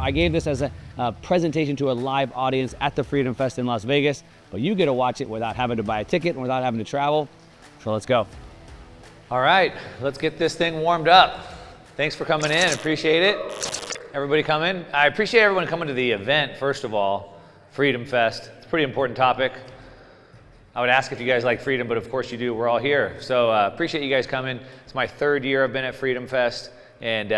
I gave this as a presentation to a live audience at the Freedom Fest in Las Vegas, but you get to watch it without having to buy a ticket and without having to travel. So let's go. All right, let's get this thing warmed up. Thanks for coming in, appreciate it. Everybody coming? I appreciate everyone coming to the event, first of all, Freedom Fest. It's a pretty important topic. I would ask if you guys like freedom, but of course you do, we're all here. So appreciate you guys coming. It's my 3rd year I've been at Freedom Fest, and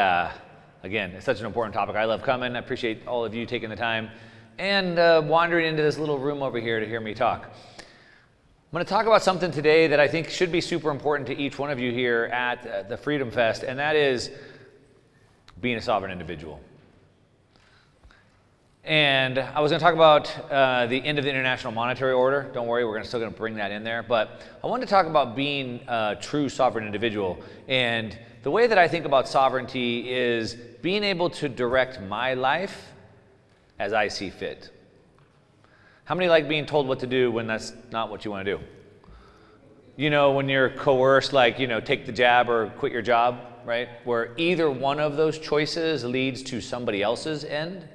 again, it's such an important topic. I love coming. I appreciate all of you taking the time and wandering into this little room over here to hear me talk. I'm going to talk about something today that I think should be super important to each one of you here at the Freedom Fest, and that is being a sovereign individual. And I was going to talk about the end of the International Monetary Order. Don't worry, we're still going to bring that in there. But I wanted to talk about being a true sovereign individual. And the way that I think about sovereignty is being able to direct my life as I see fit. How many like being told what to do when that's not what you want to do? You know, when you're coerced, like, you know, take the jab or quit your job, right? Where either one of those choices leads to somebody else's end.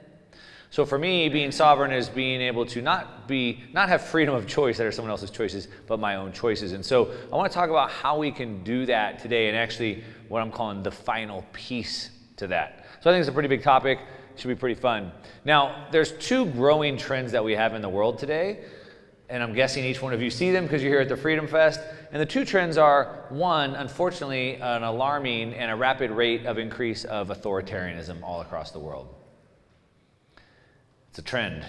So for me, being sovereign is being able to not have freedom of choice that are someone else's choices, but my own choices. And so I want to talk about how we can do that today, and actually what I'm calling the final piece to that. So I think it's a pretty big topic. It should be pretty fun. Now, there's 2 growing trends that we have in the world today, and I'm guessing each one of you see them because you're here at the Freedom Fest. And the 2 trends are, one, unfortunately, an alarming and a rapid rate of increase of authoritarianism all across the world. It's a trend,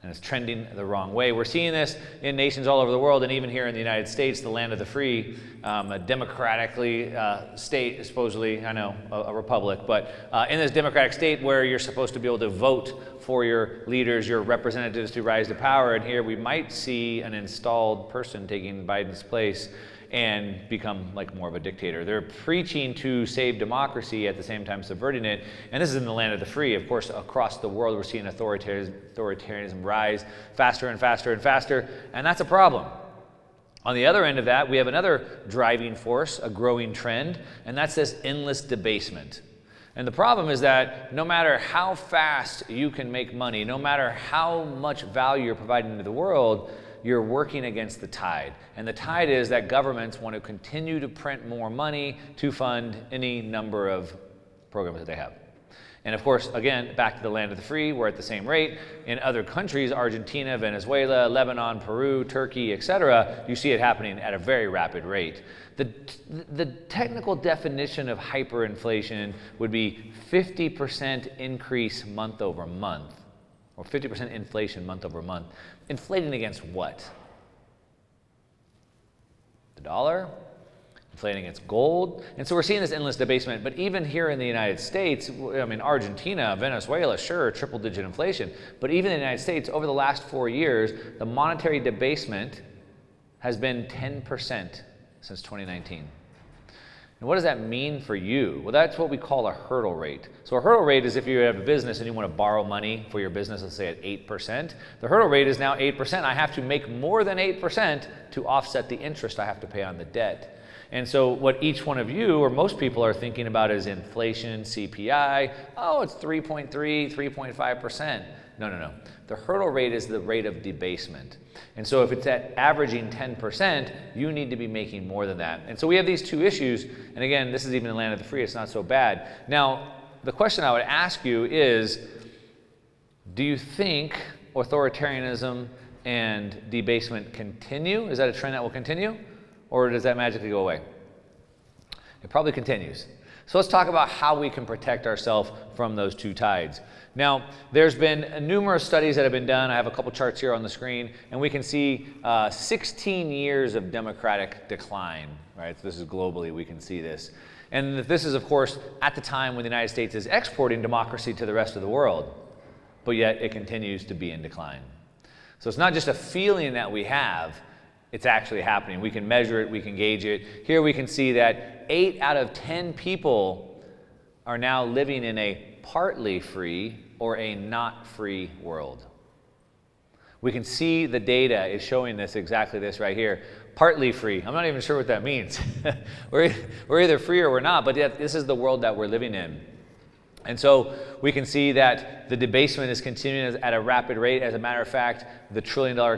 and it's trending the wrong way. We're seeing this in nations all over the world, and even here in the United States, the land of the free, a democratically state, supposedly, I know, a republic, but in this democratic state where you're supposed to be able to vote for your leaders, your representatives to rise to power, and here we might see an installed person taking Biden's place and become like more of a dictator. They're preaching to save democracy at the same time subverting it. And this is in the land of the free. Of course, across the world, we're seeing authoritarianism rise faster and faster and faster, and that's a problem. On the other end of that, we have another driving force, a growing trend, and that's this endless debasement. And the problem is that no matter how fast you can make money, no matter how much value you're providing to the world, you're working against the tide. And the tide is that governments want to continue to print more money to fund any number of programs that they have. And of course, again, back to the land of the free, we're at the same rate. In other countries, Argentina, Venezuela, Lebanon, Peru, Turkey, etc., you see it happening at a very rapid rate. The technical definition of hyperinflation would be 50% increase month over month, or 50% inflation month over month. Inflating against what? The dollar? Inflating against gold? And so we're seeing this endless debasement, but even here in the United States, I mean, Argentina, Venezuela, sure, triple-digit inflation, but even in the United States, over the last 4 years, the monetary debasement has been 10% since 2019. And what does that mean for you? Well, that's what we call a hurdle rate. So a hurdle rate is if you have a business and you want to borrow money for your business, let's say at 8%. The hurdle rate is now 8%. I have to make more than 8% to offset the interest I have to pay on the debt. And so what each one of you, or most people, are thinking about is inflation, CPI. Oh, it's 3.3, 3.5%. No. The hurdle rate is the rate of debasement. And so if it's at averaging 10%, you need to be making more than that. And so we have these 2 issues. And again, this is even in the land of the free. It's not so bad. Now, the question I would ask you is, do you think authoritarianism and debasement continue? Is that a trend that will continue? Or does that magically go away? It probably continues. So let's talk about how we can protect ourselves from those 2 tides. Now, there's been numerous studies that have been done. I have a couple charts here on the screen, and we can see 16 years of democratic decline, right? So this is globally, we can see this. And this is, of course, at the time when the United States is exporting democracy to the rest of the world, but yet it continues to be in decline. So it's not just a feeling that we have, it's actually happening. We can measure it, we can gauge it. Here we can see that 8 out of 10 people are now living in a partly free or a not free world. We can see the data is showing this, exactly this right here. Partly free. I'm not even sure what that means. We're either free or we're not, but yet this is the world that we're living in. And so we can see that the debasement is continuing at a rapid rate. As a matter of fact, the trillion-dollar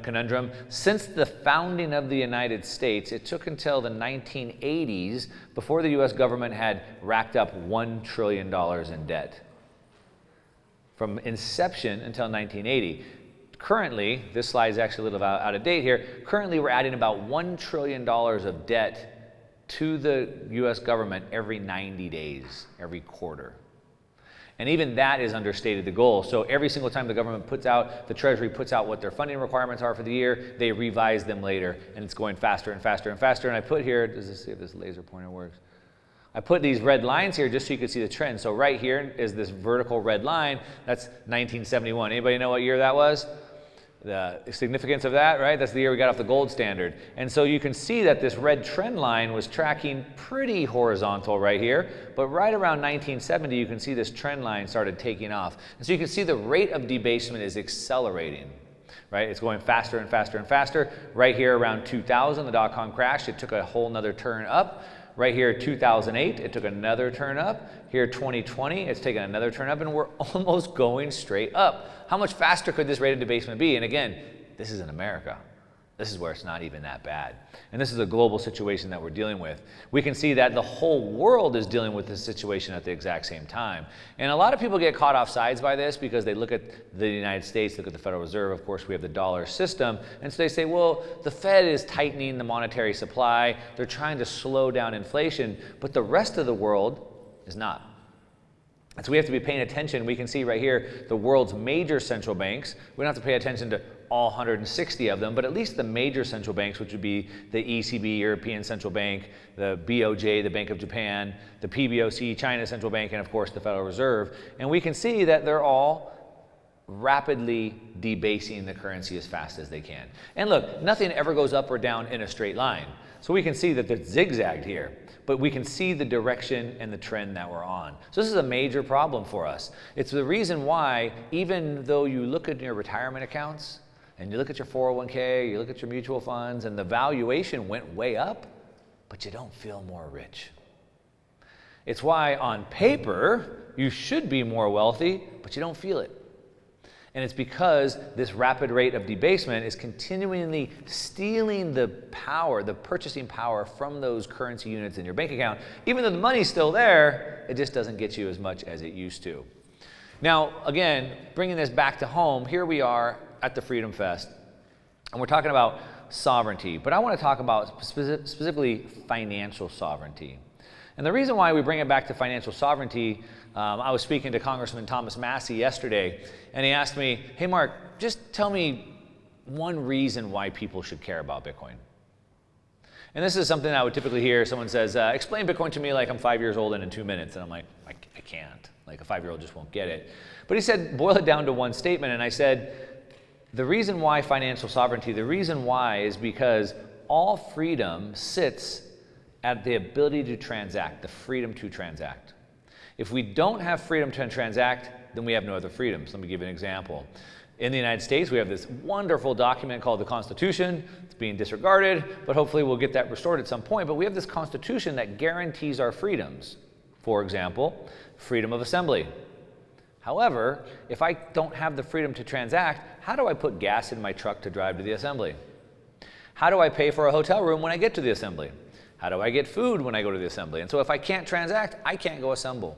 conundrum, since the founding of the United States, it took until the 1980s before the U.S. government had racked up $1 trillion in debt. From inception until 1980. Currently, this slide is actually a little out of date here. Currently, we're adding about $1 trillion of debt to the U.S. government every 90 days, every quarter. And even that is understated the goal. So every single time the government the Treasury puts out what their funding requirements are for the year, they revise them later, and it's going faster and faster and faster. And I put here, see if this laser pointer works. I put these red lines here just so you can see the trend. So right here is this vertical red line. That's 1971. Anybody know what year that was? The significance of that, right? That's the year we got off the gold standard. And so you can see that this red trend line was tracking pretty horizontal right here, but right around 1970, you can see this trend line started taking off. And so you can see the rate of debasement is accelerating, right? It's going faster and faster and faster. Right here around 2000, the dot-com crash, it took a whole nother turn up. Right here, 2008, it took another turn up. Here, 2020, it's taken another turn up, and we're almost going straight up. How much faster could this rate of debasement be? And again, this is in America. This is where it's not even that bad. And this is a global situation that we're dealing with. We can see that the whole world is dealing with this situation at the exact same time. And a lot of people get caught off sides by this because they look at the United States, look at the Federal Reserve. Of course, we have the dollar system. And so they say, well, the Fed is tightening the monetary supply. They're trying to slow down inflation, but the rest of the world is not. And so we have to be paying attention. We can see right here the world's major central banks. We don't have to pay attention to all 160 of them, but at least the major central banks, which would be the ECB, European Central Bank, the BOJ, the Bank of Japan, the PBOC, China Central Bank, and of course the Federal Reserve. And we can see that they're all rapidly debasing the currency as fast as they can. And look, nothing ever goes up or down in a straight line. So we can see that it's zigzagged here, but we can see the direction and the trend that we're on. So this is a major problem for us. It's the reason why, even though you look at your retirement accounts, and you look at your 401k, you look at your mutual funds, and the valuation went way up, but you don't feel more rich. It's why on paper, you should be more wealthy, but you don't feel it. And it's because this rapid rate of debasement is continually stealing the power, the purchasing power from those currency units in your bank account. Even though the money's still there, it just doesn't get you as much as it used to. Now, again, bringing this back to home, here we are at the Freedom Fest, and we're talking about sovereignty, but I want to talk about specifically financial sovereignty. And the reason why we bring it back to financial sovereignty, I was speaking to Congressman Thomas Massie yesterday, and he asked me, hey Mark, just tell me one reason why people should care about Bitcoin. And this is something I would typically hear. Someone says, explain Bitcoin to me like I'm 5 years old and in 2 minutes. And I'm like, I can't. Like a 5-year-old just won't get it. But he said, boil it down to one statement. And I said, the reason why financial sovereignty, the reason why is because all freedom sits at the ability to transact, the freedom to transact. If we don't have freedom to transact, then we have no other freedoms. Let me give you an example. In the United States, we have this wonderful document called the Constitution. It's being disregarded, but hopefully we'll get that restored at some point. But we have this Constitution that guarantees our freedoms. For example, freedom of assembly. However, if I don't have the freedom to transact, how do I put gas in my truck to drive to the assembly? How do I pay for a hotel room when I get to the assembly? How do I get food when I go to the assembly? And so if I can't transact, I can't go assemble.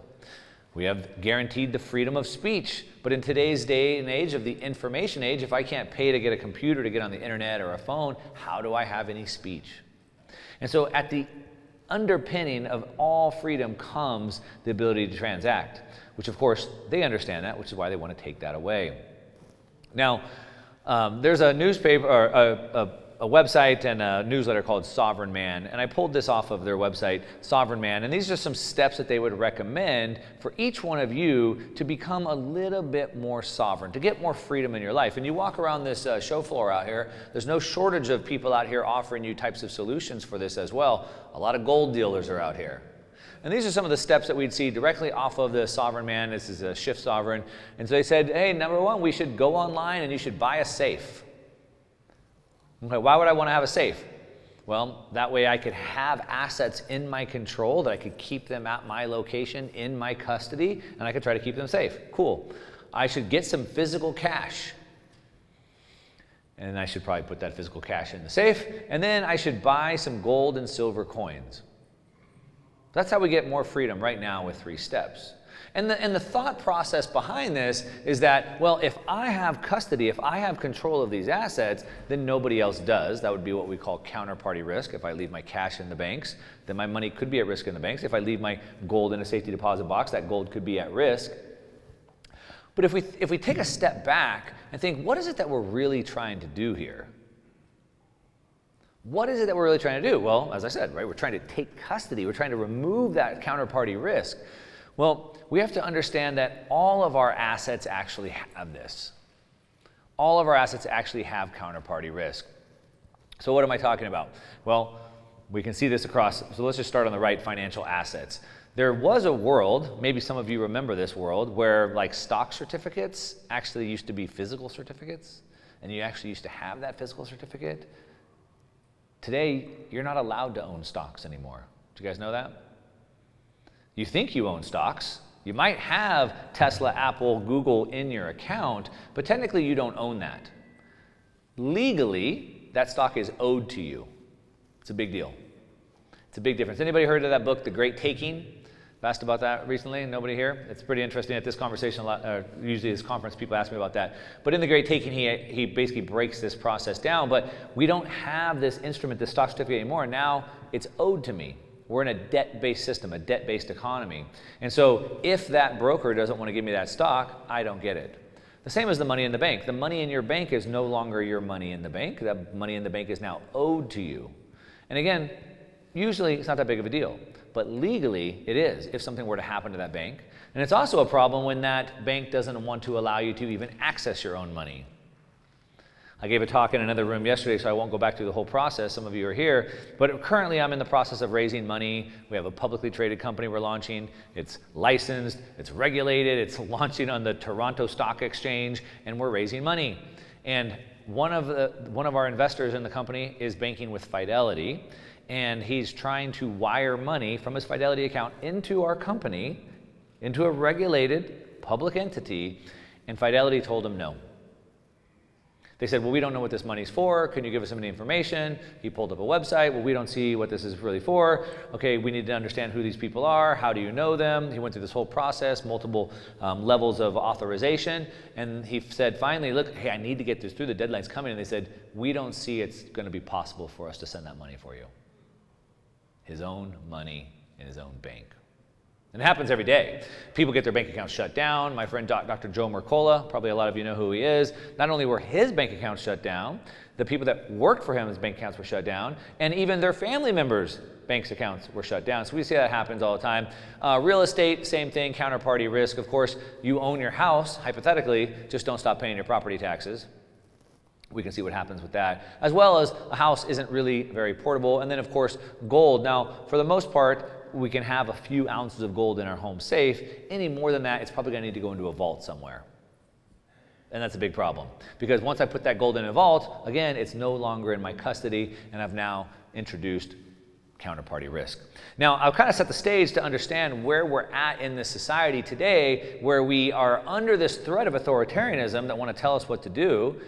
We have guaranteed the freedom of speech, but in today's day and age of the information age, if I can't pay to get a computer to get on the internet or a phone, how do I have any speech? And so at the underpinning of all freedom comes the ability to transact, which of course they understand that, which is why they want to take that away. Now, there's a newspaper, or a website and a newsletter called Sovereign Man, and I pulled this off of their website, Sovereign Man, and these are some steps that they would recommend for each one of you to become a little bit more sovereign, to get more freedom in your life. And you walk around this show floor out here, there's no shortage of people out here offering you types of solutions for this as well. A lot of gold dealers are out here. And these are some of the steps that we'd see directly off of the Sovereign Man. This is a Shift Sovereign. And so they said, hey, number one, we should go online and you should buy a safe. Okay, why would I want to have a safe? Well, that way I could have assets in my control, that I could keep them at my location, in my custody, and I could try to keep them safe. Cool. I should get some physical cash. And I should probably put that physical cash in the safe. And then I should buy some gold and silver coins. That's how we get more freedom right now with 3 steps. And the thought process behind this is that, well, if I have custody, if I have control of these assets, then nobody else does. That would be what we call counterparty risk. If I leave my cash in the banks, then my money could be at risk in the banks. If I leave my gold in a safety deposit box, that gold could be at risk. But if we take a step back and think, what is it that we're really trying to do here? What is it that we're really trying to do? Well, as I said, right, we're trying to take custody. We're trying to remove that counterparty risk. Well, we have to understand that all of our assets actually have this. All of our assets actually have counterparty risk. So what am I talking about? Well, we can see this across, so let's just start on the right, financial assets. There was a world, maybe some of you remember this world, where like stock certificates actually used to be physical certificates, and you actually used to have that physical certificate. Today, you're not allowed to own stocks anymore. Do you guys know that? You think you own stocks. You might have Tesla, Apple, Google in your account, but technically you don't own that. Legally, that stock is owed to you. It's a big deal. It's a big difference. Anybody heard of that book, The Great Taking? I've asked about that recently. Nobody here? It's pretty interesting at this conversation. Usually this conference, people ask me about that. But in The Great Taking, he basically breaks this process down. But we don't have this instrument, this stock certificate anymore. Now it's owed to me. We're in a debt-based system, a debt-based economy. And so if that broker doesn't want to give me that stock, I don't get it. The same as the money in the bank. The money in your bank is no longer your money in the bank. That money in the bank is now owed to you. And again, usually it's not that big of a deal. But legally, it is if something were to happen to that bank. And it's also a problem when that bank doesn't want to allow you to even access your own money. I gave a talk in another room yesterday, so I won't go back through the whole process. Some of you are here. But currently, I'm in the process of raising money. We have a publicly traded company we're launching. It's licensed, it's regulated, it's launching on the Toronto Stock Exchange, and we're raising money. And one of our investors in the company is banking with Fidelity, and he's trying to wire money from his Fidelity account into our company, into a regulated public entity, and Fidelity told him no. They said, well, we don't know what this money's for. Can you give us some information? He pulled up a website. Well, we don't see what this is really for. Okay, we need to understand who these people are. How do you know them? He went through this whole process, multiple levels of authorization. And he said, finally, look, hey, I need to get this through. The deadline's coming. And they said, we don't see it's going to be possible for us to send that money for you. His own money in his own bank. And it happens every day. People get their bank accounts shut down. My friend Dr. Joe Mercola, probably a lot of you know who he is. Not only were his bank accounts shut down, the people that worked for him, his bank accounts were shut down, and even their family members' bank accounts were shut down. So we see that happens all the time. Real estate, same thing, counterparty risk. Of course, you own your house, hypothetically, just don't stop paying your property taxes. We can see what happens with that. As well as a house isn't really very portable. And then, of course, gold. Now, for the most part, we can have a few ounces of gold in our home safe. Any more than that, it's probably going to need to go into a vault somewhere. And that's a big problem. Because once I put that gold in a vault, again, it's no longer in my custody, and I've now introduced counterparty risk. Now, I'll kind of set the stage to understand where we're at in this society today, where we are under this threat of authoritarianism that want to tell us what to do,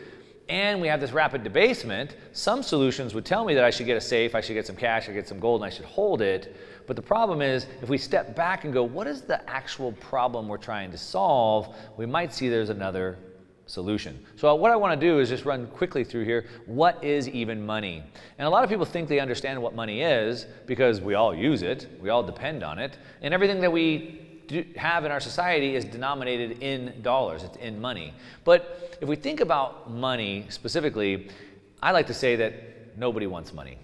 and we have this rapid debasement. Some solutions would tell me that I should get a safe, I should get some cash, I should get some gold, and I should hold it. But the problem is, if we step back and go, what is the actual problem we're trying to solve, we might see there's another solution. So what I want to do is just run quickly through here. What is even money? And a lot of people think they understand what money is because we all use it, we all depend on it, and everything that we have in our society is denominated in dollars, it's in money. But if we think about money specifically, I like to say that nobody wants money.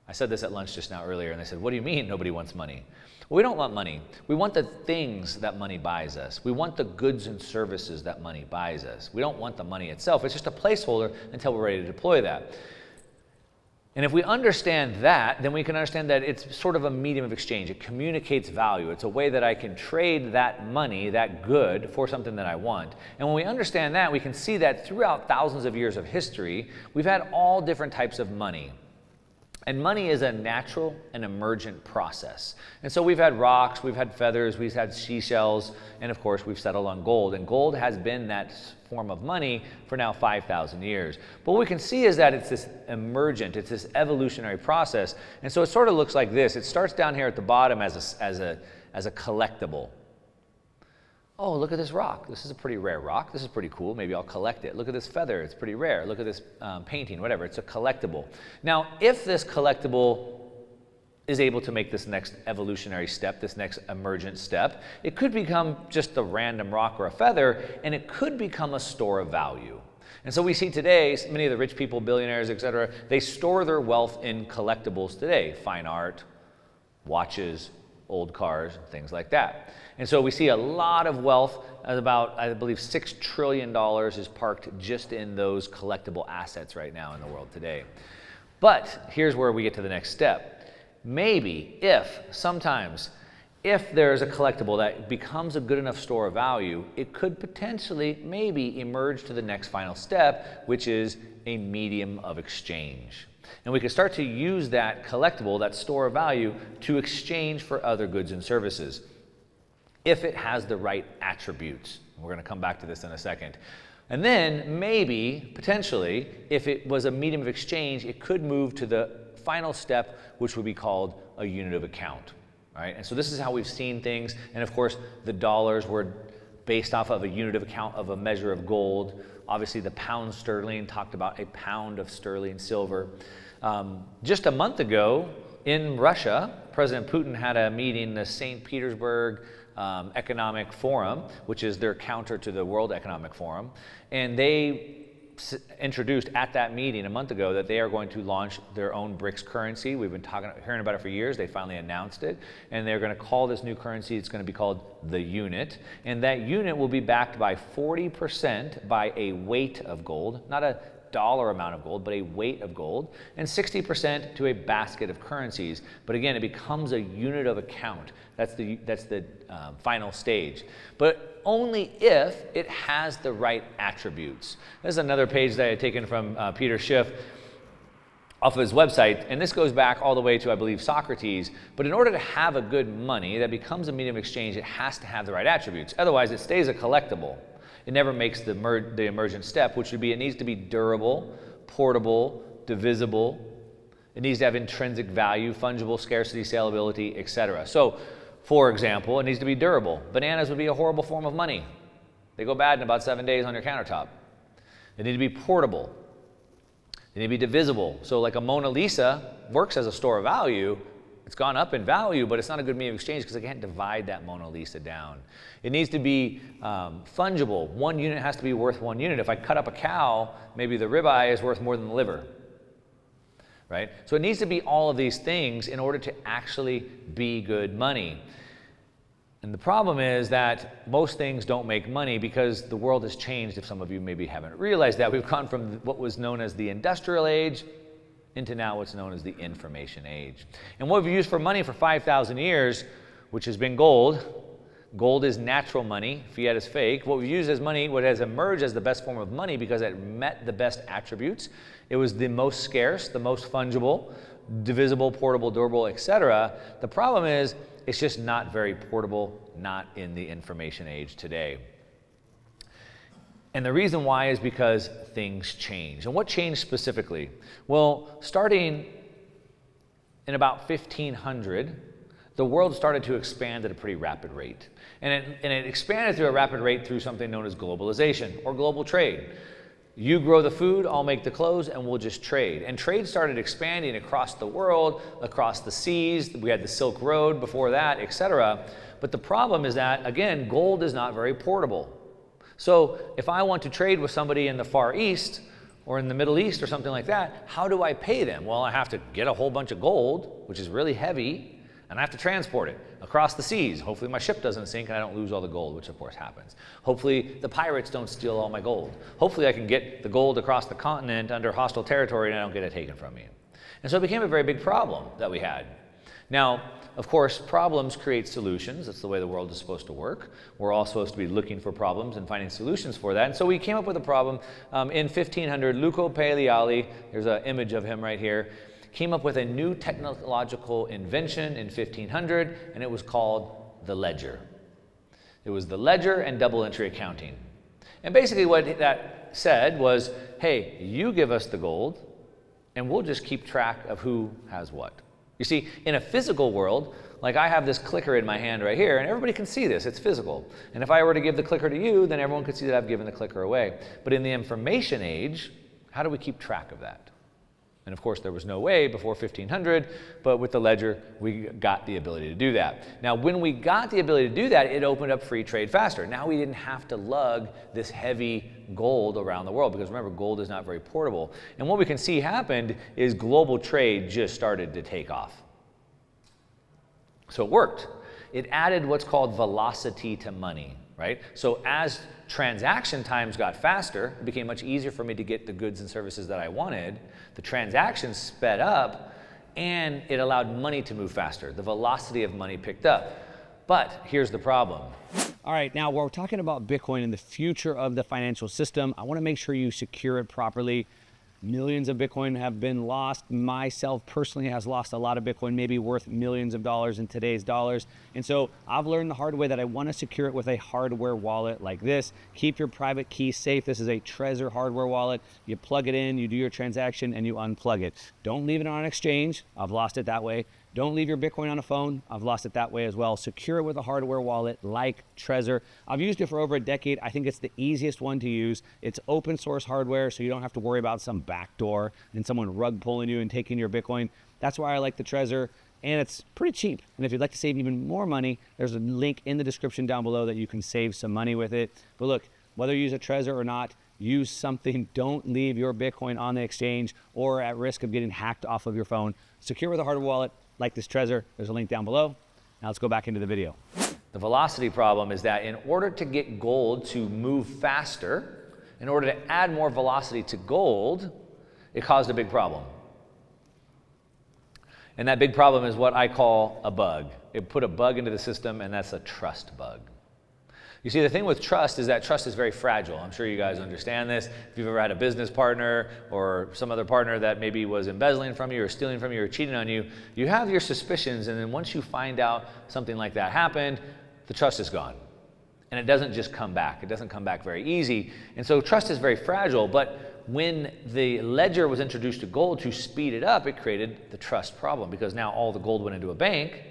I said this at lunch just now earlier, and they said, what do you mean nobody wants money? Well, we don't want money. We want the things that money buys us. We want the goods and services that money buys us. We don't want the money itself. It's just a placeholder until we're ready to deploy that. And if we understand that, then we can understand that it's sort of a medium of exchange. It communicates value. It's a way that I can trade that money, that good, for something that I want. And when we understand that, we can see that throughout thousands of years of history, we've had all different types of money. And money is a natural and emergent process. And so we've had rocks, we've had feathers, we've had seashells, and of course we've settled on gold. And gold has been that form of money for now 5,000 years. But what we can see is that it's this emergent, it's this evolutionary process. And so it sort of looks like this. It starts down here at the bottom as a collectible. Oh, look at this rock. This is a pretty rare rock. This is pretty cool. Maybe I'll collect it. Look at this feather. It's pretty rare. Look at this painting, whatever. It's a collectible. Now, if this collectible is able to make this next evolutionary step, this next emergent step, it could become just a random rock or a feather, and it could become a store of value. And so we see today, many of the rich people, billionaires, etc., they store their wealth in collectibles today. Fine art, watches, old cars, things like that. And so we see a lot of wealth, about, I believe, $6 trillion is parked just in those collectible assets right now in the world today. But here's where we get to the next step. Maybe sometimes if there's a collectible that becomes a good enough store of value, it could potentially maybe emerge to the next final step, which is a medium of exchange. And we can start to use that collectible, that store of value, to exchange for other goods and services, if it has the right attributes. We're going to come back to this in a second. And then maybe, potentially, if it was a medium of exchange, it could move to the final step, which would be called a unit of account. All right? And so this is how we've seen things. And of course, the dollars were based off of a unit of account of a measure of gold. Obviously, the pound sterling talked about a pound of sterling silver. Just a month ago in Russia, President Putin had a meeting, the St. Petersburg Economic Forum, which is their counter to the World Economic Forum. And they introduced at that meeting a month ago that they are going to launch their own BRICS currency. We've been hearing about it for years. They finally announced it. And they're going to call this new currency, it's going to be called the unit. And that unit will be backed by 40% by a weight of gold, not a dollar amount of gold, but a weight of gold, and 60% to a basket of currencies. But again, it becomes a unit of account. That's the final stage. But only if it has the right attributes. This is another page that I had taken from Peter Schiff off of his website, and this goes back all the way to, I believe, Socrates. But in order to have a good money that becomes a medium of exchange, it has to have the right attributes. Otherwise, it stays a collectible. It never makes the emergent step, which would be it needs to be durable, portable, divisible. It needs to have intrinsic value, fungible, scarcity, salability, etc. So, for example, it needs to be durable. Bananas would be a horrible form of money. They go bad in about 7 days on your countertop. They need to be portable. They need to be divisible. So like a Mona Lisa works as a store of value. It's gone up in value, but it's not a good medium of exchange because I can't divide that Mona Lisa down. It needs to be fungible. 1 unit has to be worth 1 unit. If I cut up a cow, maybe the ribeye is worth more than the liver. Right? So it needs to be all of these things in order to actually be good money. And the problem is that most things don't make money because the world has changed. If some of you maybe haven't realized that, we've gone from what was known as the industrial age into now what's known as the information age. And what we've used for money for 5,000 years, which has been gold. Gold is natural money, fiat is fake. What we've used as money, what has emerged as the best form of money because it met the best attributes. It was the most scarce, the most fungible, divisible, portable, durable, etc. The problem is it's just not very portable, not in the information age today. And the reason why is because things change. And what changed specifically? Well, starting in about 1500, the world started to expand at a pretty rapid rate. And it expanded through a rapid rate through something known as globalization or global trade. You grow the food, I'll make the clothes, and we'll just trade. And trade started expanding across the world, across the seas. We had the Silk Road before that, etc. But the problem is that, again, gold is not very portable. So if I want to trade with somebody in the Far East or in the Middle East or something like that, how do I pay them? Well, I have to get a whole bunch of gold, which is really heavy, and I have to transport it across the seas. Hopefully my ship doesn't sink and I don't lose all the gold, which of course happens. Hopefully the pirates don't steal all my gold. Hopefully I can get the gold across the continent under hostile territory and I don't get it taken from me. And so it became a very big problem that we had. Now, of course, problems create solutions. That's the way the world is supposed to work. We're all supposed to be looking for problems and finding solutions for that. And so we came up with a problem in 1500. Luca Pagliari, there's an image of him right here. came up with a new technological invention in 1500, and it was called the ledger. It was the ledger and double entry accounting. And basically what that said was, hey, you give us the gold, and we'll just keep track of who has what. You see, in a physical world, like I have this clicker in my hand right here, and everybody can see this, it's physical. And if I were to give the clicker to you, then everyone could see that I've given the clicker away. But in the information age, how do we keep track of that? And of course, there was no way before 1500, but with the ledger, we got the ability to do that. Now, when we got the ability to do that, it opened up free trade faster. Now we didn't have to lug this heavy gold around the world, because remember, gold is not very portable. And what we can see happened is global trade just started to take off. So it worked. It added what's called velocity to money, right? So as transaction times got faster, it became much easier for me to get the goods and services that I wanted. The transactions sped up, and it allowed money to move faster. The velocity of money picked up. But here's the problem. All right, now we're talking about Bitcoin and the future of the financial system. I want to make sure you secure it properly. Millions of Bitcoin have been lost. Myself personally has lost a lot of Bitcoin, maybe worth millions of dollars in today's dollars. And so I've learned the hard way that I want to secure it with a hardware wallet like this. Keep your private key safe. This is a Trezor hardware wallet. You plug it in, you do your transaction, and you unplug it. Don't leave it on an exchange. I've lost it that way. Don't leave your Bitcoin on a phone. I've lost it that way as well. Secure it with a hardware wallet like Trezor. I've used it for over a decade. I think it's the easiest one to use. It's open source hardware, so you don't have to worry about some backdoor and someone rug pulling you and taking your Bitcoin. That's why I like the Trezor, and it's pretty cheap. And if you'd like to save even more money, there's a link in the description down below that you can save some money with it. But look, whether you use a Trezor or not, use something. Don't leave your Bitcoin on the exchange or at risk of getting hacked off of your phone. Secure with a hardware wallet like this Trezor. There's a link down below. Now let's go back into the video. The velocity problem is that in order to get gold to move faster, in order to add more velocity to gold, it caused a big problem. And that big problem is what I call a bug. It put a bug into the system, and that's a trust bug. You see, the thing with trust is that trust is very fragile. I'm sure you guys understand this. If you've ever had a business partner or some other partner that maybe was embezzling from you or stealing from you or cheating on you, you have your suspicions, and then once you find out something like that happened, the trust is gone. And it doesn't just come back. It doesn't come back very easy. And so trust is very fragile, but when the ledger was introduced to gold to speed it up, it created the trust problem, because now all the gold went into a bank.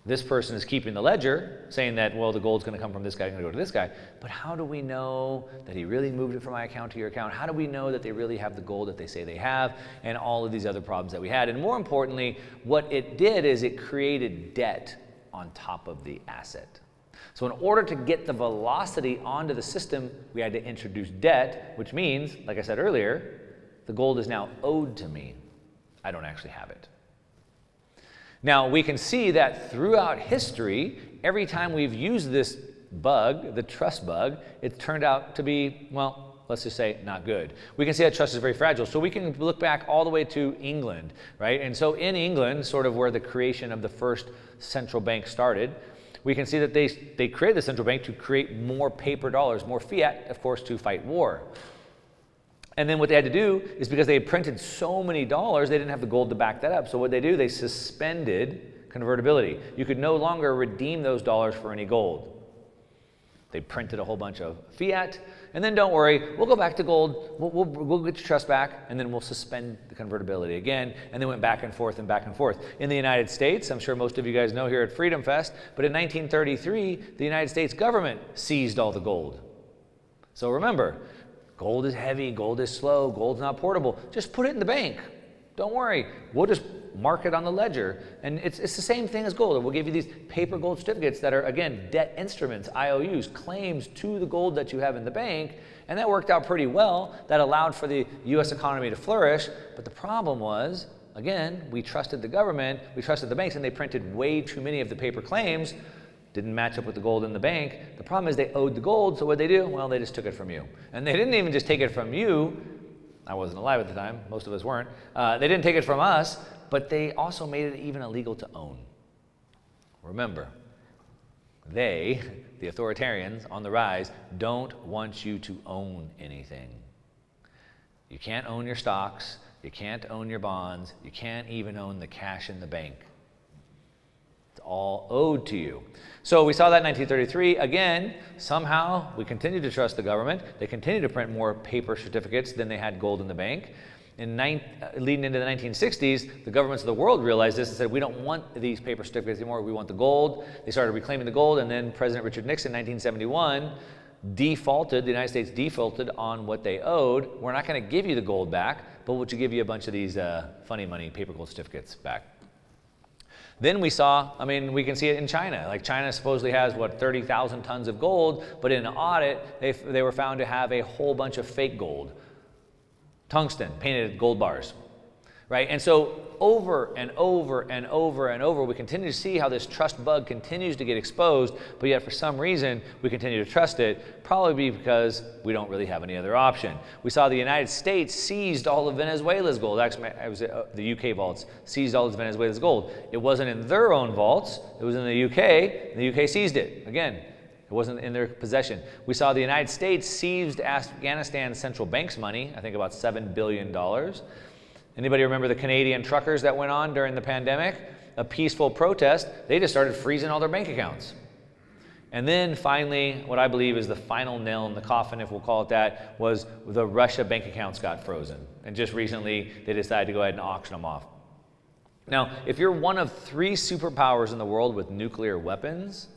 This person is keeping the ledger, saying that, well, the gold's going to come from this guy, going to go to this guy. But how do we know that he really moved it from my account to your account? How do we know that they really have the gold that they say they have? And all of these other problems that we had. And more importantly, what it did is it created debt on top of the asset. So in order to get the velocity onto the system, we had to introduce debt, which means, like I said earlier, the gold is now owed to me. I don't actually have it. Now, we can see that throughout history, every time we've used this bug, the trust bug, it's turned out to be, well, let's just say not good. We can see that trust is very fragile. So we can look back all the way to England, right? And so in England, sort of where the creation of the first central bank started, we can see that they created the central bank to create more paper dollars, more fiat, of course, to fight war. And then what they had to do is, because they had printed so many dollars, they didn't have the gold to back that up. So what they do, they suspended convertibility. You could no longer redeem those dollars for any gold. They printed a whole bunch of fiat, and then don't worry, we'll go back to gold, we'll get your trust back, and then we'll suspend the convertibility again, and they went back and forth and back and forth. In the United States, I'm sure most of you guys know here at Freedom Fest, but in 1933, the United States government seized all the gold. So remember, gold is heavy, gold is slow, gold's not portable. Just put it in the bank. Don't worry. We'll just mark it on the ledger. And it's the same thing as gold. We'll give you these paper gold certificates that are, again, debt instruments, IOUs, claims to the gold that you have in the bank. And that worked out pretty well. That allowed for the U.S. economy to flourish. But the problem was, again, we trusted the government, we trusted the banks, and they printed way too many of the paper claims. Didn't match up with the gold in the bank. The problem is they owed the gold, so what'd they do? Well, they just took it from you. And they didn't even just take it from you. I wasn't alive at the time. Most of us weren't. They didn't take it from us, but they also made it even illegal to own. Remember, they, the authoritarians on the rise, don't want you to own anything. You can't own your stocks. You can't own your bonds. You can't even own the cash in the bank. It's all owed to you. So we saw that in 1933. Again, somehow we continued to trust the government. They continued to print more paper certificates than they had gold in the bank. Leading into the 1960s, the governments of the world realized this and said, we don't want these paper certificates anymore, we want the gold. They started reclaiming the gold, and then President Richard Nixon in 1971 the United States defaulted on what they owed. We're not going to give you the gold back, but we'll give you a bunch of these funny money paper gold certificates back. Then we saw, we can see it in China. Like China supposedly has, 30,000 tons of gold, but in an audit, they were found to have a whole bunch of fake gold. Tungsten, painted gold bars, right? And so over and over and over and over, we continue to see how this trust bug continues to get exposed, but yet for some reason, we continue to trust it, probably because we don't really have any other option. We saw the United States seized all of Venezuela's gold. Actually, it was the UK vaults seized all of Venezuela's gold. It wasn't in their own vaults, it was in the UK, and the UK seized it. Again, it wasn't in their possession. We saw the United States seized Afghanistan's central bank's money, I think about $7 billion. Anybody remember the Canadian truckers that went on during the pandemic? A peaceful protest, they just started freezing all their bank accounts. And then finally, what I believe is the final nail in the coffin, if we'll call it that, was the Russia bank accounts got frozen. And just recently, they decided to go ahead and auction them off. Now, if you're one of 3 superpowers in the world with nuclear weapons,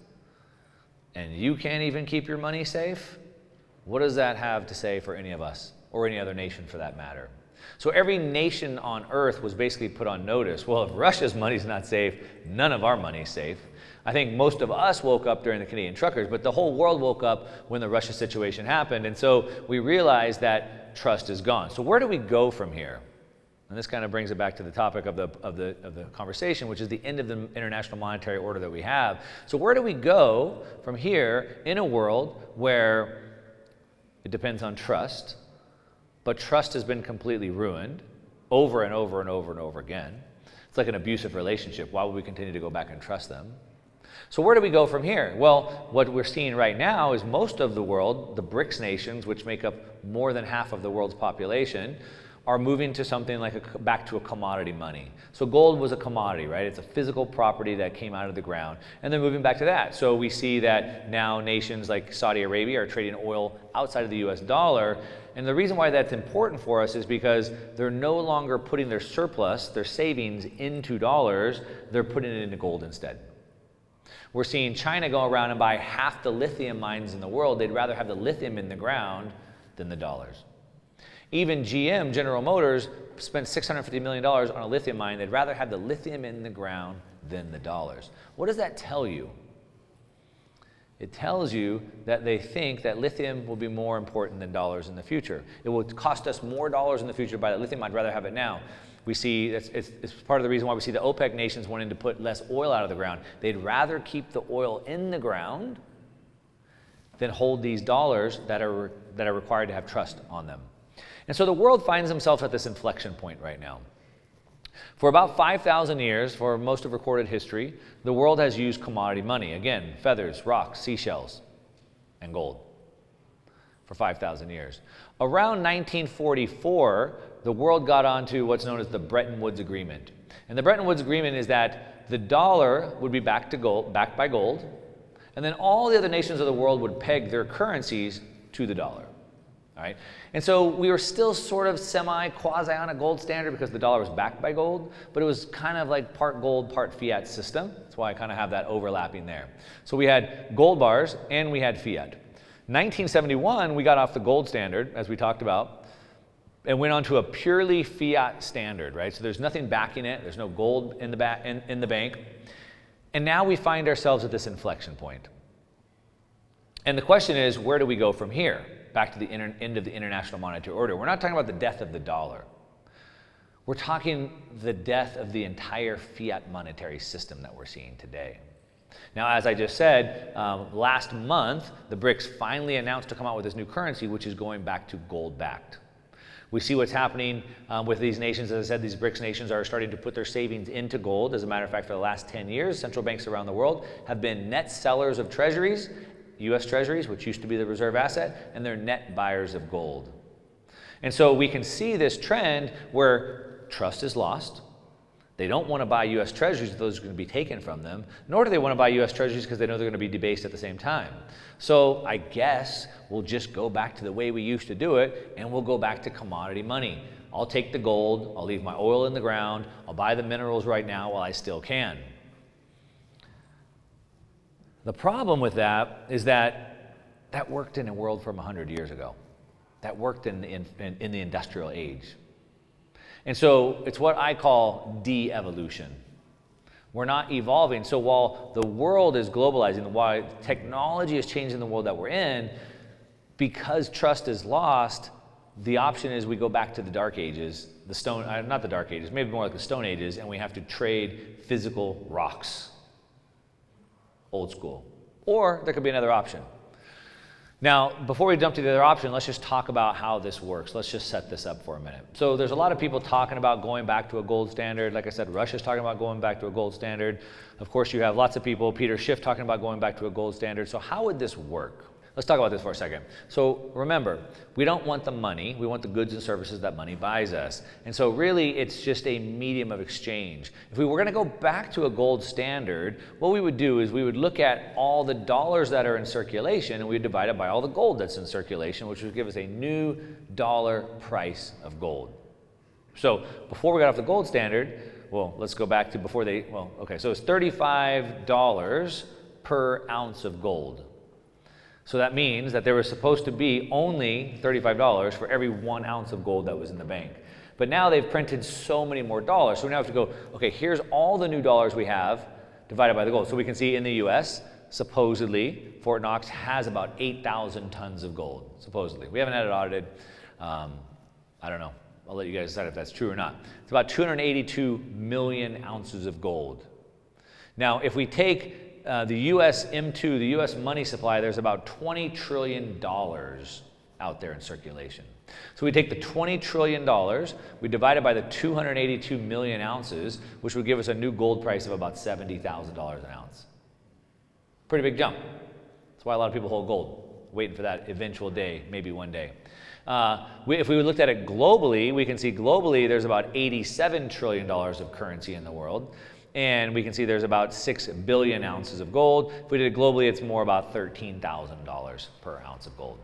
and you can't even keep your money safe, what does that have to say for any of us, or any other nation for that matter? So every nation on earth was basically put on notice. Well, if Russia's money's not safe, none of our money's safe. I think most of us woke up during the Canadian truckers, but the whole world woke up when the Russia situation happened. And so we realized that trust is gone. So where do we go from here? And this kind of brings it back to the topic of the conversation, which is the end of the international monetary order that we have. So where do we go from here in a world where it depends on trust, but trust has been completely ruined over and over and over and over again? It's like an abusive relationship. Why would we continue to go back and trust them? So where do we go from here? Well, what we're seeing right now is most of the world, the BRICS nations, which make up more than half of the world's population, are moving to something like back to a commodity money. So gold was a commodity, right? It's a physical property that came out of the ground. And they're moving back to that. So we see that now nations like Saudi Arabia are trading oil outside of the US dollar. And the reason why that's important for us is because they're no longer putting their surplus, their savings, into dollars. They're putting it into gold instead. We're seeing China go around and buy half the lithium mines in the world. They'd rather have the lithium in the ground than the dollars. Even GM, General Motors, spent $650 million on a lithium mine. They'd rather have the lithium in the ground than the dollars. What does that tell you? It tells you that they think that lithium will be more important than dollars in the future. It will cost us more dollars in the future to buy that lithium. I'd rather have it now. We see, it's part of the reason why we see the OPEC nations wanting to put less oil out of the ground. They'd rather keep the oil in the ground than hold these dollars that are required to have trust on them. And so the world finds themselves at this inflection point right now. For about 5,000 years, for most of recorded history, the world has used commodity money. Again, feathers, rocks, seashells, and gold for 5,000 years. Around 1944, the world got onto what's known as the Bretton Woods Agreement. And the Bretton Woods Agreement is that the dollar would be backed by gold, and then all the other nations of the world would peg their currencies to the dollar. All right? And so we were still sort of quasi on a gold standard because the dollar was backed by gold, but it was kind of like part gold, part fiat system. That's why I kind of have that overlapping there. So we had gold bars and we had fiat. 1971, we got off the gold standard, as we talked about, and went on to a purely fiat standard, right? So there's nothing backing it. There's no gold in the bank. And now we find ourselves at this inflection point. And the question is, where do we go from here? Back to the end of the international monetary order. We're not talking about the death of the dollar. We're talking the death of the entire fiat monetary system that we're seeing today. Now, as I just said, last month, the BRICS finally announced to come out with this new currency, which is going back to gold-backed. We see what's happening with these nations. As I said, these BRICS nations are starting to put their savings into gold. As a matter of fact, for the last 10 years, central banks around the world have been net sellers of treasuries, U.S. treasuries, which used to be the reserve asset, and they're net buyers of gold. And so we can see this trend where trust is lost. They don't want to buy U.S. Treasuries if those are going to be taken from them, nor do they want to buy U.S. Treasuries because they know they're going to be debased at the same time. So I guess we'll just go back to the way we used to do it, and we'll go back to commodity money. I'll take the gold, I'll leave my oil in the ground, I'll buy the minerals right now while I still can. The problem with that is that that worked in a world from 100 years ago. That worked in the industrial age. And so it's what I call de-evolution. We're not evolving. So while the world is globalizing, while technology is changing the world that we're in, because trust is lost, the option is we go back to the dark ages, not the dark ages, maybe more like the stone ages, and we have to trade physical rocks. Old school. Or there could be another option. Now, before we jump to the other option, let's just talk about how this works. Let's just set this up for a minute. So there's a lot of people talking about going back to a gold standard. Like I said, Russia's talking about going back to a gold standard. Of course, you have lots of people, Peter Schiff, talking about going back to a gold standard. So how would this work? Let's talk about this for a second. So remember, we don't want the money. We want the goods and services that money buys us. And so really, it's just a medium of exchange. If we were going to go back to a gold standard, what we would do is we would look at all the dollars that are in circulation, and we would divide it by all the gold that's in circulation, which would give us a new dollar price of gold. So before we got off the gold standard, well, let's go back to before they, well, okay, so it's $35 per ounce of gold. So that means that there was supposed to be only $35 for every 1 ounce of gold that was in the bank. But now they've printed so many more dollars. So we now have to go, okay, here's all the new dollars we have divided by the gold. So we can see in the US, supposedly, Fort Knox has about 8,000 tons of gold, supposedly. We haven't had it audited. I don't know. I'll let you guys decide if that's true or not. It's about 282 million ounces of gold. Now, if we take the U.S. M2, the U.S. money supply, there's about $20 trillion out there in circulation. So we take the $20 trillion, we divide it by the 282 million ounces, which would give us a new gold price of about $70,000 an ounce. Pretty big jump. That's why a lot of people hold gold, waiting for that eventual day, maybe one day. If we looked at it globally, we can see globally there's about $87 trillion of currency in the world. And we can see there's about 6 billion ounces of gold. If we did it globally, it's more about $13,000 per ounce of gold.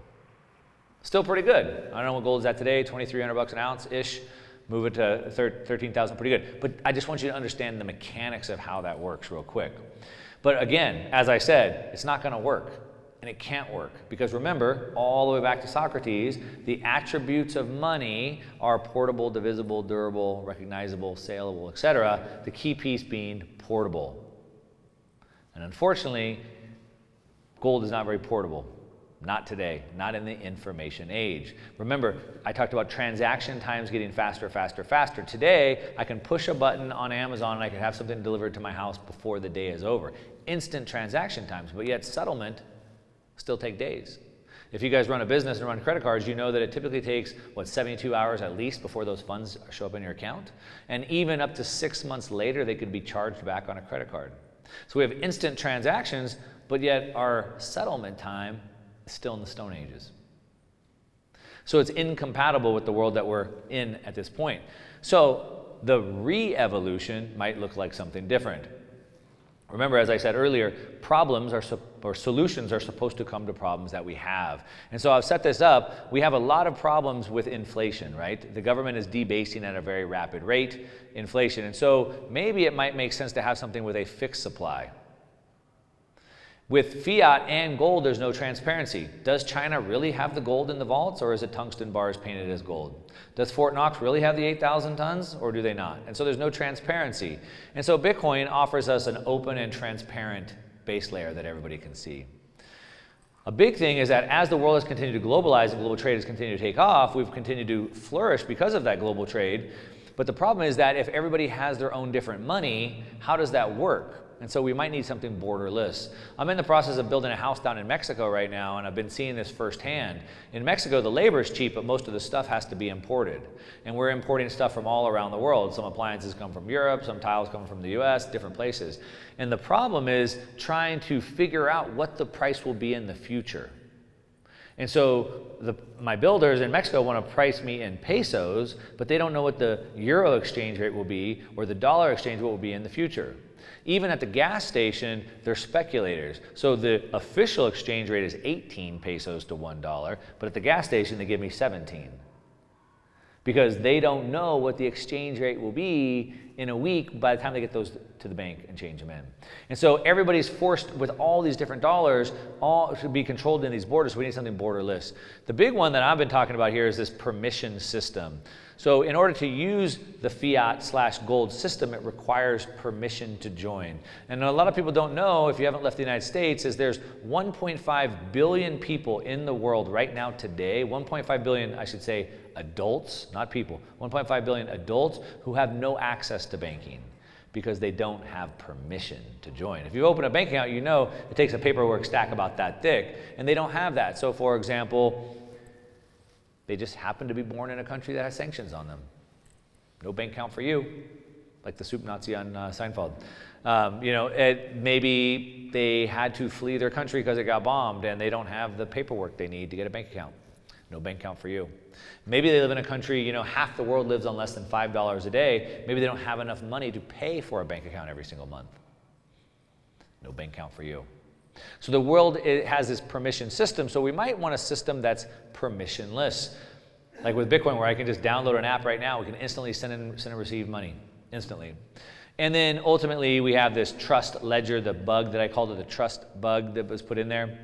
Still pretty good. I don't know what gold is at today, $2,300 an ounce-ish. Move it to 13,000, pretty good. But I just want you to understand the mechanics of how that works real quick. But again, as I said, it's not going to work. And it can't work. Because remember, all the way back to Socrates, the attributes of money are portable, divisible, durable, recognizable, saleable, etc. The key piece being portable. And unfortunately, gold is not very portable. Not today, not in the information age. Remember, I talked about transaction times getting faster, faster, faster. Today, I can push a button on Amazon and I can have something delivered to my house before the day is over. Instant transaction times, but yet settlement still take days. If you guys run a business and run credit cards, you know that it typically takes, 72 hours at least before those funds show up in your account? And even up to 6 months later, they could be charged back on a credit card. So we have instant transactions, but yet our settlement time is still in the Stone Ages. So it's incompatible with the world that we're in at this point. So the re-evolution might look like something different. Remember, as I said earlier, solutions are supposed to come to problems that we have. And so I've set this up. We have a lot of problems with inflation, right? The government is debasing at a very rapid rate, inflation. And so maybe it might make sense to have something with a fixed supply. With fiat and gold, there's no transparency. Does China really have the gold in the vaults, or is it tungsten bars painted as gold? Does Fort Knox really have the 8,000 tons, or do they not? And so there's no transparency. And so Bitcoin offers us an open and transparent base layer that everybody can see. A big thing is that as the world has continued to globalize and global trade has continued to take off, we've continued to flourish because of that global trade. But the problem is that if everybody has their own different money, how does that work? And so we might need something borderless. I'm in the process of building a house down in Mexico right now, and I've been seeing this firsthand. In Mexico, the labor is cheap, but most of the stuff has to be imported. And we're importing stuff from all around the world. Some appliances come from Europe, some tiles come from the US, different places. And the problem is trying to figure out what the price will be in the future. And so my builders in Mexico want to price me in pesos, but they don't know what the euro exchange rate will be or the dollar exchange rate will be in the future. Even at the gas station, they're speculators. So the official exchange rate is 18 pesos to $1, but at the gas station, they give me 17. Because they don't know what the exchange rate will be in a week by the time they get those to the bank and change them in. And so everybody's forced with all these different dollars, all should be controlled in these borders, so we need something borderless. The big one that I've been talking about here is this permission system. So in order to use the fiat/gold system, it requires permission to join. And a lot of people don't know, if you haven't left the United States, is there's 1.5 billion people in the world right now today, 1.5 billion, I should say, adults, not people, 1.5 billion adults who have no access to banking because they don't have permission to join. If you open a bank account, you know it takes a paperwork stack about that thick, and they don't have that. So for example, they just happen to be born in a country that has sanctions on them. No bank account for you, like the soup Nazi on Seinfeld. Maybe they had to flee their country because it got bombed and they don't have the paperwork they need to get a bank account. No bank account for you. Maybe they live in a country, half the world lives on less than $5 a day. Maybe they don't have enough money to pay for a bank account every single month. No bank account for you. So the world, it has this permission system, so we might want a system that's permissionless. Like with Bitcoin, where I can just download an app right now, we can instantly send and receive money, instantly. And then ultimately we have this trust ledger, the bug that I called it, the trust bug that was put in there.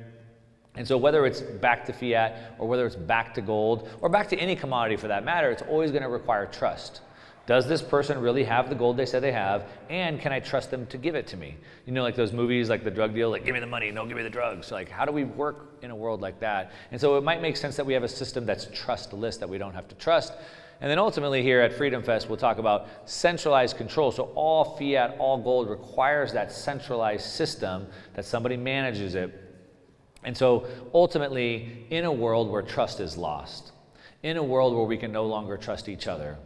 And so whether it's back to fiat or whether it's back to gold or back to any commodity for that matter, it's always going to require trust. Does this person really have the gold they said they have, and can I trust them to give it to me? Like those movies, like the drug deal, like give me the money, no, give me the drugs. So like, how do we work in a world like that? And so it might make sense that we have a system that's trustless, that we don't have to trust. And then ultimately here at Freedom Fest, we'll talk about centralized control. So all fiat, all gold requires that centralized system that somebody manages it. And so ultimately, in a world where trust is lost, in a world where we can no longer trust each other,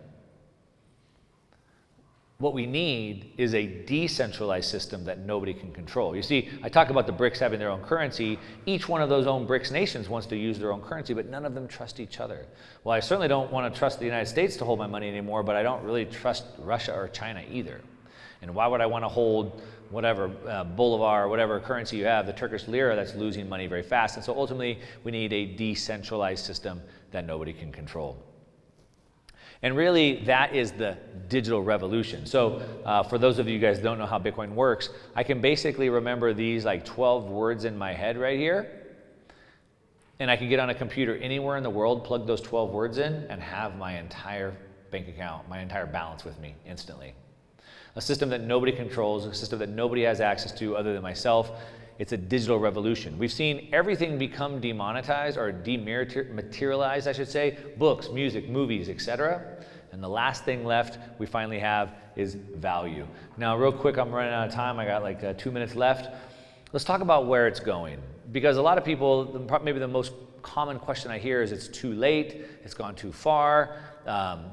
what we need is a decentralized system that nobody can control. You see, I talk about the BRICS having their own currency. Each one of those own BRICS nations wants to use their own currency, but none of them trust each other. Well, I certainly don't want to trust the United States to hold my money anymore, but I don't really trust Russia or China either. And why would I want to hold whatever, Bolivar, whatever currency you have, the Turkish lira, that's losing money very fast? And so ultimately, we need a decentralized system that nobody can control. And really, that is the digital revolution. So for those of you guys who don't know how Bitcoin works, I can basically remember these like 12 words in my head right here. And I can get on a computer anywhere in the world, plug those 12 words in, and have my entire bank account, my entire balance with me instantly. A system that nobody controls, a system that nobody has access to other than myself. It's a digital revolution. We've seen everything become demonetized or dematerialized, I should say, books, music, movies, etc. And the last thing left we finally have is value. Now, real quick, I'm running out of time. I got like 2 minutes left. Let's talk about where it's going. Because a lot of people, maybe the most common question I hear is it's too late, it's gone too far,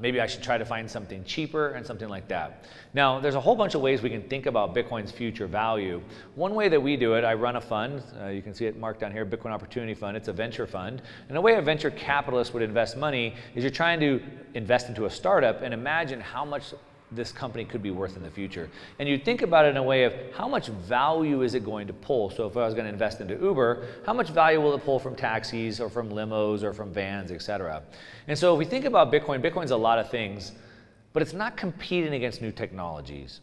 maybe I should try to find something cheaper and something like that. Now, there's a whole bunch of ways we can think about Bitcoin's future value. One way that we do it, I run a fund, you can see it marked down here, Bitcoin Opportunity Fund. It's a venture fund. And the way a venture capitalist would invest money is you're trying to invest into a startup and imagine how much this company could be worth in the future. And you think about it in a way of how much value is it going to pull? So if I was going to invest into Uber, how much value will it pull from taxis or from limos or from vans, etc.? And so if we think about Bitcoin, Bitcoin's a lot of things, but it's not competing against new technologies.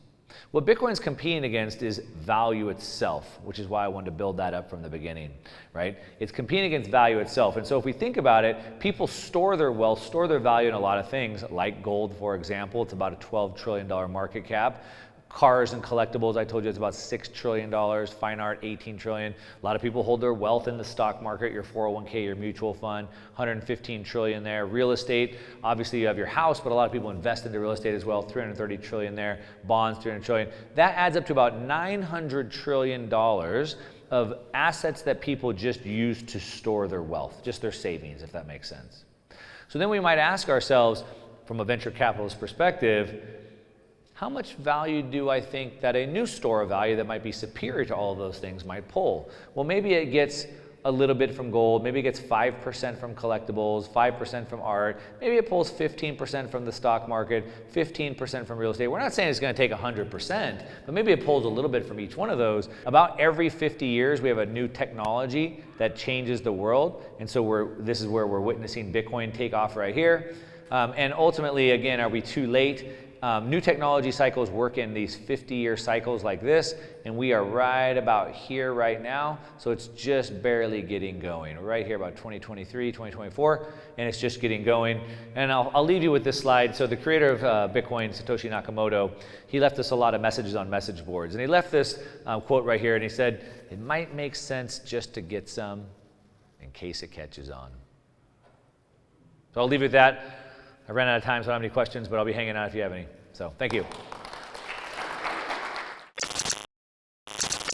What Bitcoin's competing against is value itself, which is why I wanted to build that up from the beginning, right? It's competing against value itself. And so if we think about it, people store their wealth, store their value in a lot of things, like gold, for example. It's about a $12 trillion market cap. Cars and collectibles, I told you it's about $6 trillion. Fine art, $18 trillion. A lot of people hold their wealth in the stock market, your 401k, your mutual fund, $115 trillion there. Real estate, obviously you have your house, but a lot of people invest into real estate as well, $330 trillion there. Bonds, $300 trillion. That adds up to about $900 trillion of assets that people just use to store their wealth, just their savings, if that makes sense. So then we might ask ourselves, from a venture capitalist perspective, how much value do I think that a new store of value that might be superior to all of those things might pull? Well, maybe it gets a little bit from gold, maybe it gets 5% from collectibles, 5% from art, maybe it pulls 15% from the stock market, 15% from real estate. We're not saying it's going to take 100%, but maybe it pulls a little bit from each one of those. About every 50 years, we have a new technology that changes the world, and so this is where we're witnessing Bitcoin take off right here. And ultimately, again, are we too late? New technology cycles work in these 50-year cycles like this, and we are right about here right now, so it's just barely getting going. We're right here about 2023, 2024, and it's just getting going. And I'll leave you with this slide. So the creator of Bitcoin, Satoshi Nakamoto, he left us a lot of messages on message boards, and he left this quote right here, and he said, "It might make sense just to get some in case it catches on." So I'll leave it at that. I ran out of time, so I don't have any questions, but I'll be hanging out if you have any. So thank you.